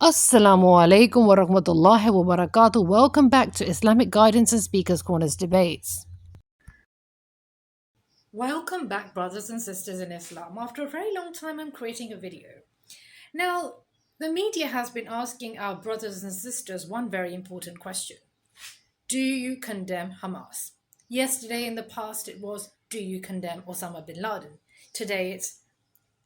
Assalamu alaikum wa rahmatullahi wa barakatuh. Welcome back to Islamic Guidance and Speakers Corners Debates. Welcome back, brothers and sisters in Islam. After a very long time, I'm creating a video. Now, the media has been asking our brothers and sisters one very important question. Do you condemn Hamas? Yesterday in the past, it was, do you condemn Osama bin Laden? Today it's,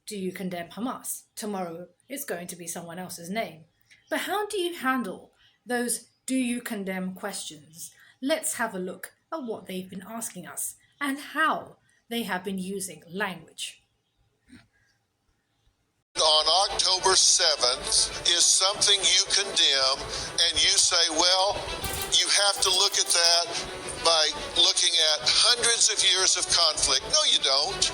do you condemn Hamas? Tomorrow it's going to be someone else's name. But how do you handle those do you condemn questions? Let's have a look at what they've been asking us and how they have been using language. On October 7th is something you condemn, and you say, well, you have to look at that by looking at hundreds of years of conflict. No, you don't.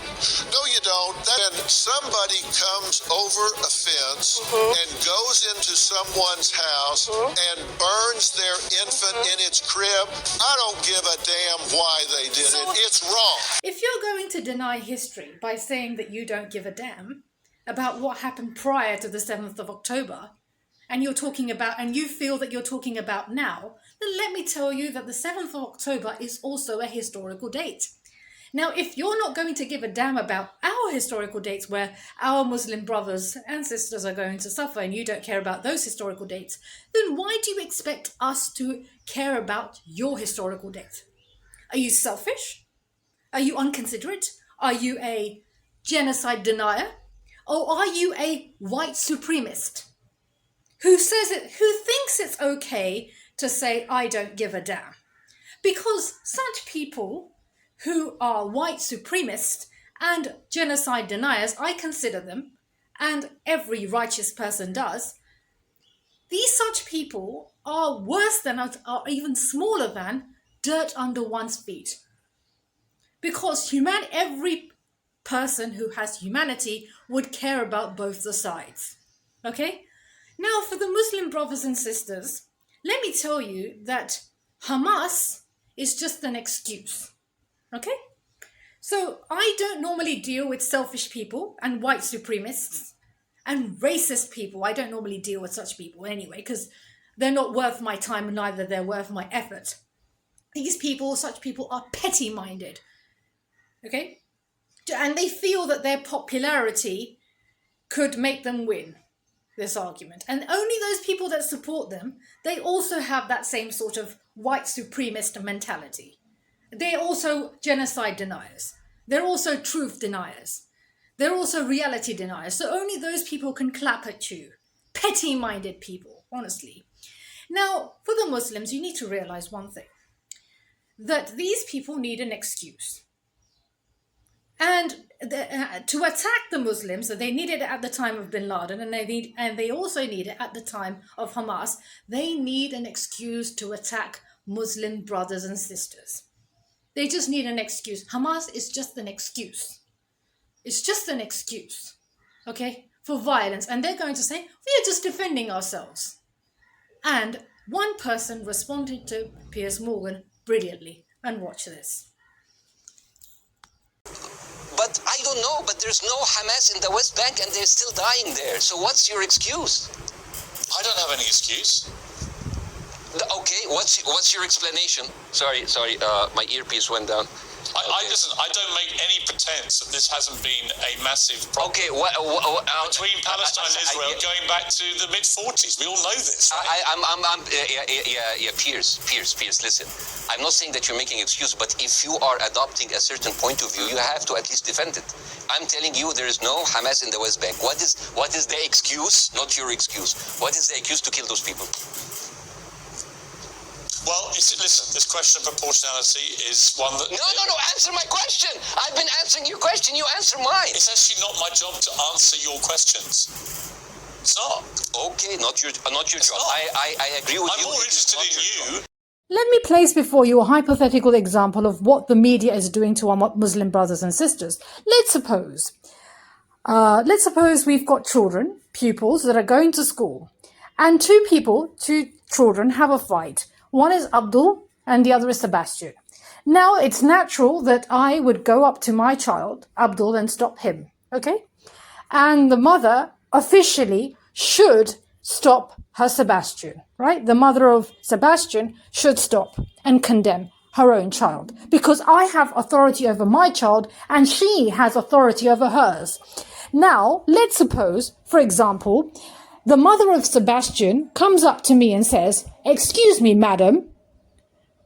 No, you don't. Then somebody comes over a fence and goes into someone's house and burns their infant in its crib. I don't give a damn why they did it. It's wrong. If you're going to deny history by saying that you don't give a damn about what happened prior to the 7th of October, and you feel that you're talking about now, then let me tell you that the 7th of October is also a historical date. Now, if you're not going to give a damn about our historical dates where our Muslim brothers and sisters are going to suffer and you don't care about those historical dates, then why do you expect us to care about your historical date? Are you selfish? Are you inconsiderate? Are you a genocide denier? Or are you a white supremacist who thinks it's okay to say, I don't give a damn? Because such people who are white supremacists and genocide deniers, I consider them, and every righteous person does, such people are worse than, are even smaller than, dirt under one's feet. Because every person who has humanity would care about both the sides. Okay? Now, for the Muslim brothers and sisters, let me tell you that Hamas is just an excuse. Okay? So I don't normally deal with selfish people and white supremacists and racist people. I don't normally deal with such people anyway, because they're not worth my time and neither they're worth my effort. Such people are petty-minded. Okay? And they feel that their popularity could make them win this argument. And only those people that support them, they also have that same sort of white supremacist mentality. They're also genocide deniers. They're also truth deniers. They're also reality deniers. So only those people can clap at you. Petty-minded people, honestly. Now, for the Muslims, you need to realize one thing. That these people need an excuse. And to attack the Muslims, they needed it at the time of bin Laden, and they also need it at the time of Hamas. They need an excuse to attack Muslim brothers and sisters. They just need an excuse. Hamas is just an excuse. It's just an excuse, okay, for violence. And they're going to say, we are just defending ourselves. And one person responded to Piersmorgan brilliantly. And watch this. But I don't know, but there's no Hamas in the West Bank and they're still dying there. So what's your excuse? I don't have any excuse. Okay, what's your explanation? Sorry, my earpiece went down. Listen, I don't make any pretense that this hasn't been a massive problem. Okay, between Palestine and Israel going back to the mid-40s. We all know this, right? Pierce, listen. I'm not saying that you're making excuse, but if you are adopting a certain point of view, you have to at least defend it. I'm telling you, there is no Hamas in the West Bank. What is the excuse? Not your excuse. What is the excuse to kill those people? Well, listen, this question of proportionality is one that... No, answer my question. I've been answering your question. You answer mine. It's actually not my job to answer your questions. It's not. Okay, not your job. I agree with you. I'm more interested in you. Let me place before you a hypothetical example of what the media is doing to our Muslim brothers and sisters. Let's suppose we've got children, pupils, that are going to school, and two children have a fight. One is Abdul and the other is Sebastian. Now, it's natural that I would go up to my child, Abdul, and stop him, okay? And the mother officially should stop her Sebastian, right? The mother of Sebastian should stop and condemn her own child, because I have authority over my child and she has authority over hers. Now, let's suppose, for example, the mother of Sebastian comes up to me and says, "Excuse me, madam,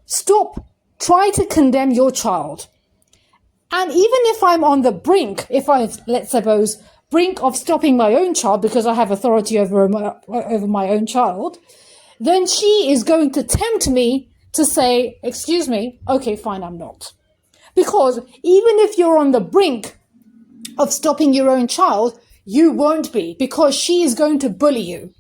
stop, try to condemn your child." And even if I'm on the brink, let's suppose, brink of stopping my own child because I have authority over my own child, then she is going to tempt me to say, "Excuse me, okay, fine, I'm not." Because even if you're on the brink of stopping your own child, you won't be, because she is going to bully you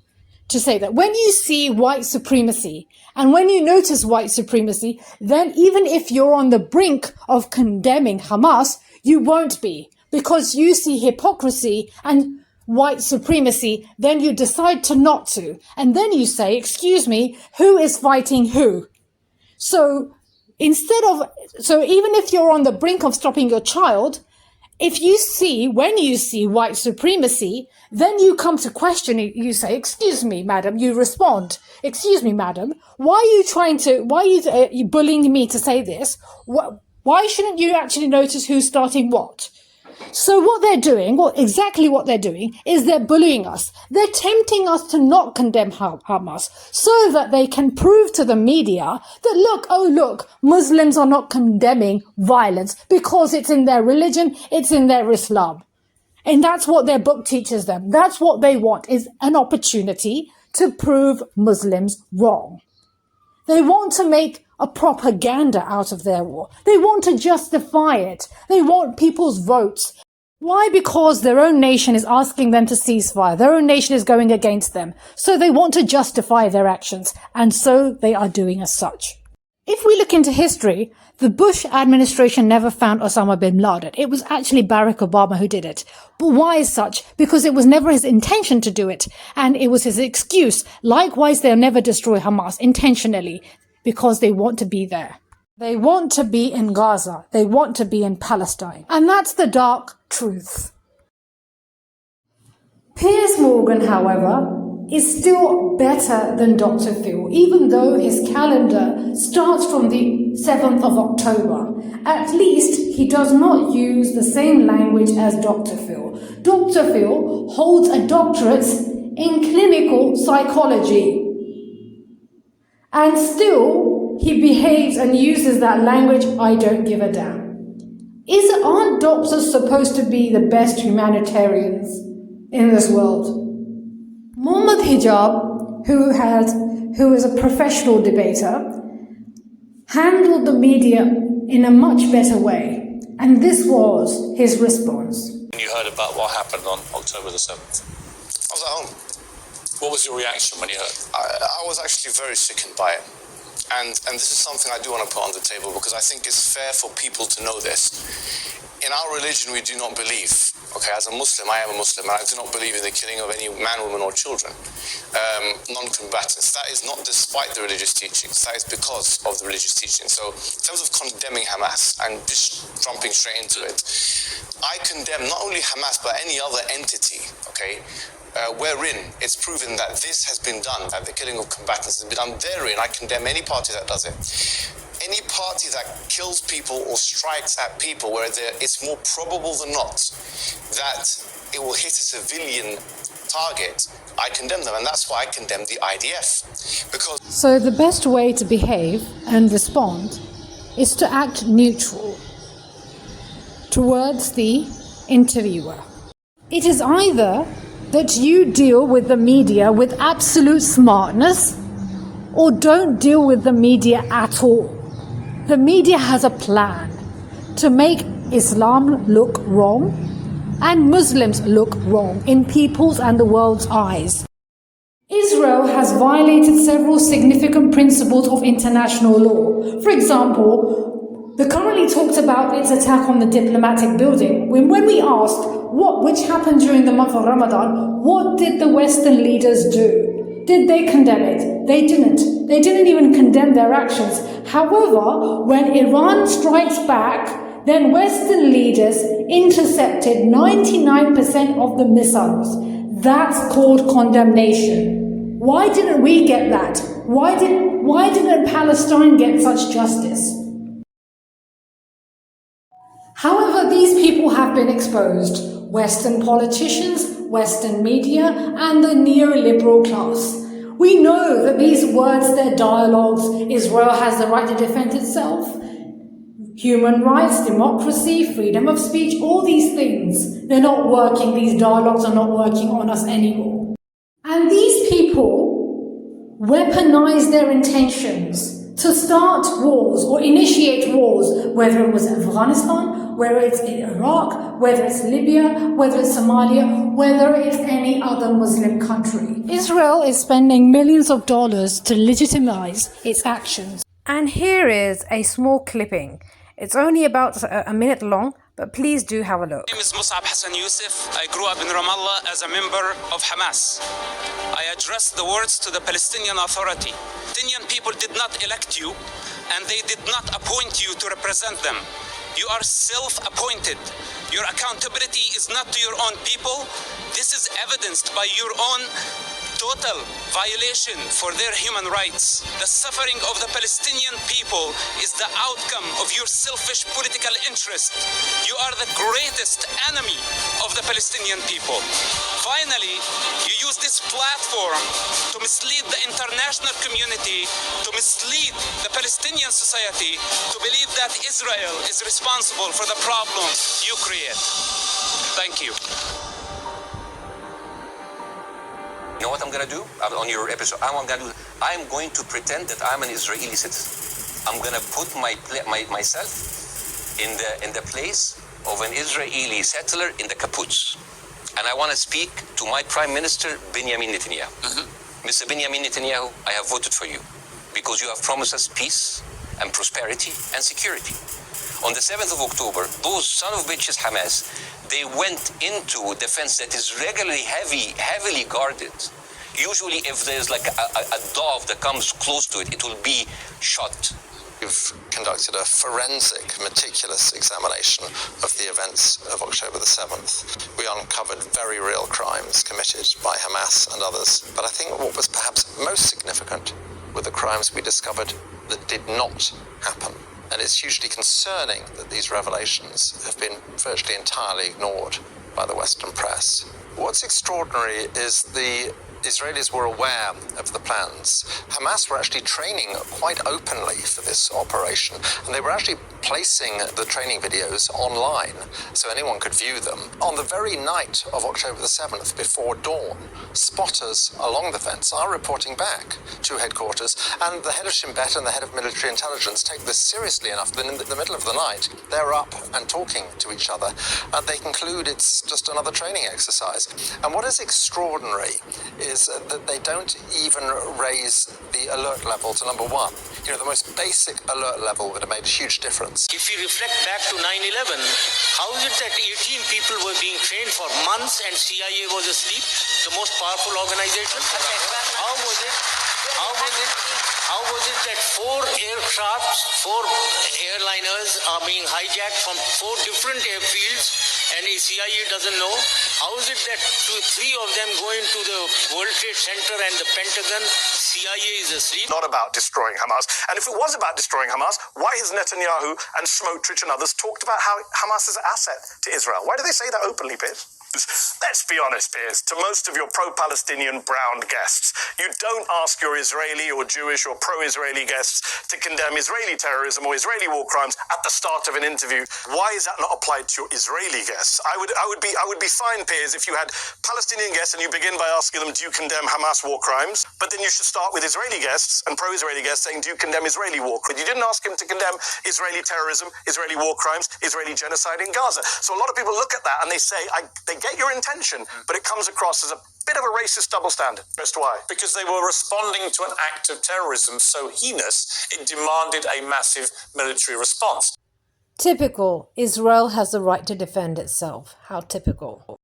to say that. When you see white supremacy and when you notice white supremacy, then even if you're on the brink of condemning Hamas, you won't be, because you see hypocrisy and white supremacy, then you decide to not to. And then you say, "Excuse me, who is fighting who?" So even if you're on the brink of stopping your child, when you see white supremacy, then you come to question it. You say, "Excuse me, madam," you respond, "Excuse me, madam, why are you bullying me to say this? Why shouldn't you actually notice who's starting what?" So what they're doing, exactly what they're doing, is they're bullying us. They're tempting us to not condemn Hamas so that they can prove to the media that, look, Muslims are not condemning violence because it's in their religion, it's in their Islam. And that's what their book teaches them. That's what they want, is an opportunity to prove Muslims wrong. They want to make a propaganda out of their war. They want to justify it. They want people's votes. Why? Because their own nation is asking them to cease fire. Their own nation is going against them. So they want to justify their actions. And so they are doing as such. If we look into history, the Bush administration never found Osama bin Laden. It was actually Barack Obama who did it. But why is such? Because it was never his intention to do it. And it was his excuse. Likewise, they'll never destroy Hamas intentionally, because they want to be there. They want to be in Gaza. They want to be in Palestine. And that's the dark truth. Piersmorgan, however, is still better than drphil, even though his calendar starts from the 7th of October. At least he does not use the same language as drphil. Drphil holds a doctorate in clinical psychology. And still, he behaves and uses that language, "I don't give a damn." Aren't doctors supposed to be the best humanitarians in this world? Mohammedhijab, who is a professional debater, handled the media in a much better way. And this was his response. When you heard about what happened on October the 7th? I was at home. What was your reaction when you heard? I was actually very sickened by it. And this is something I do want to put on the table, because I think it's fair for people to know this. In our religion, we do not believe, okay, as a Muslim, I am a Muslim, and I do not believe in the killing of any man, woman, or children, non-combatants. That is not despite the religious teachings. That is because of the religious teachings. So in terms of condemning Hamas and just jumping straight into it, I condemn not only Hamas, but any other entity, okay, wherein it's proven that this has been done, that the killing of combatants has been done. Therein, I condemn any party that does it. Any party that kills people or strikes at people where it's more probable than not that it will hit a civilian target, I condemn them. And that's why I condemn the IDF. Because So the best way to behave and respond is to act neutral towards the interviewer. It is either that you deal with the media with absolute smartness, or don't deal with the media at all. The media has a plan to make Islam look wrong and Muslims look wrong in people's and the world's eyes. Israel has violated several significant principles of international law. For example, the currently talked about its attack on the diplomatic building. When we asked which happened during the month of Ramadan, what did the Western leaders do? Did they condemn it? They didn't. They didn't even condemn their actions. However, when Iran strikes back, then Western leaders intercepted 99% of the missiles. That's called condemnation. Why didn't we get that? Why didn't Palestine get such justice? However, these people have been exposed. Western politicians, Western media, and the neoliberal class. We know that these words, their dialogues, Israel has the right to defend itself, human rights, democracy, freedom of speech, all these things, they're not working, these dialogues are not working on us anymore. And these people weaponize their intentions to start wars or initiate wars, whether it was Afghanistan, whether it's Iraq, whether it's Libya, whether it's Somalia, whether it's any other Muslim country. Israel is spending millions of dollars to legitimize its actions. And here is a small clipping. It's only about a minute long, but please do have a look. My name is Musab Hassan Youssef. I grew up in Ramallah as a member of Hamas. I addressed the words to the Palestinian Authority. Palestinian people did not elect you, and they did not appoint you to represent them. You are self-appointed. Your accountability is not to your own people. This is evidenced by your own total violation for their human rights. The suffering of the Palestinian people is the outcome of your selfish political interest. You are the greatest enemy of the Palestinian people. Finally, you use this platform to mislead the international community, to mislead the Palestinian society, to believe that Israel is responsible for the problem you create. Thank you. You know what I'm going to do on your episode? I'm going to pretend that I'm an Israeli citizen. I'm going to put myself in the place of an Israeli settler in the kibbutz. And I want to speak to my Prime Minister, Benjamin Netanyahu. Mr. Benjamin Netanyahu, I have voted for you because you have promised us peace and prosperity and security. On the 7th of October, those son of bitches Hamas, they went into a defense that is regularly heavily guarded. Usually if there's like a dove that comes close to it, it will be shot. We've conducted a forensic, meticulous examination of the events of October the 7th. We uncovered very real crimes committed by Hamas and others. But I think what was perhaps most significant were the crimes we discovered that did not happen. And it's hugely concerning that these revelations have been virtually entirely ignored by the Western press. What's extraordinary is the Israelis were aware of the plans. Hamas were actually training quite openly for this operation, and they were actually placing the training videos online so anyone could view them. On the very night of October the 7th, before dawn, spotters along the fence are reporting back to headquarters, and the head of Shin Bet and the head of military intelligence take this seriously enough that in the middle of the night, they're up and talking to each other, and they conclude it's just another training exercise. And what is extraordinary is that they don't even raise the alert level to number one. You know, the most basic alert level would have made a huge difference. If you reflect back to 9/11, how is it that 18 people were being trained for months and CIA was asleep, the most powerful organization? How was it that 4 aircrafts, 4 airliners are being hijacked from 4 different airfields and the CIA doesn't know? How is it that 3 of them go into the World Trade Center and the Pentagon, CIA is asleep? Not about destroying Hamas. And if it was about destroying Hamas, why has Netanyahu and Smotrich and others talked about how Hamas is an asset to Israel? Why do they say that openly, Piers? Let's be honest, Piers, to most of your pro-Palestinian brown guests, you don't ask your Israeli or Jewish or pro-Israeli guests to condemn Israeli terrorism or Israeli war crimes at the start of an interview. Why is that not applied to your Israeli guests? I would be fine, Piers, if you had Palestinian guests and you begin by asking them, do you condemn Hamas war crimes? But then you should start with Israeli guests and pro-Israeli guests saying, do you condemn Israeli war crimes? You didn't ask him to condemn Israeli terrorism, Israeli war crimes, Israeli genocide in Gaza. So a lot of people look at that and they say, they get your intention, but it comes across as a bit of a racist double standard. Just why? Because they were responding to an act of terrorism so heinous, it demanded a massive military response. Typical. Israel has the right to defend itself. How typical.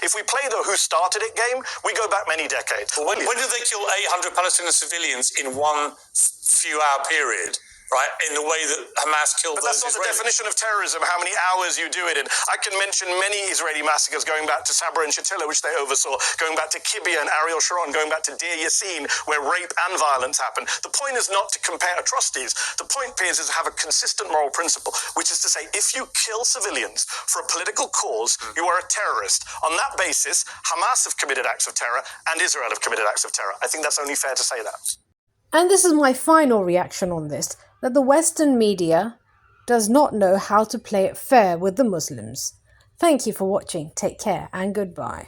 If we play the who started it game, we go back many decades. When did they kill 800 Palestinian civilians in one few-hour period? right, in the way that Hamas killed But those that's not the Israelis. definition of terrorism, how many hours you do it in. I can mention many Israeli massacres going back to Sabra and Shatila, which they oversaw, going back to Kibbutz and Ariel Sharon, going back to Deir Yassin, where rape and violence happened. The point is not to compare atrocities. The point, Piers, is to have a consistent moral principle, which is to say, if you kill civilians for a political cause, you are a terrorist. On that basis, Hamas have committed acts of terror and Israel have committed acts of terror. I think that's only fair to say that. And this is my final reaction on this, that the Western media does not know how to play it fair with the Muslims. Thank you for watching, take care and goodbye.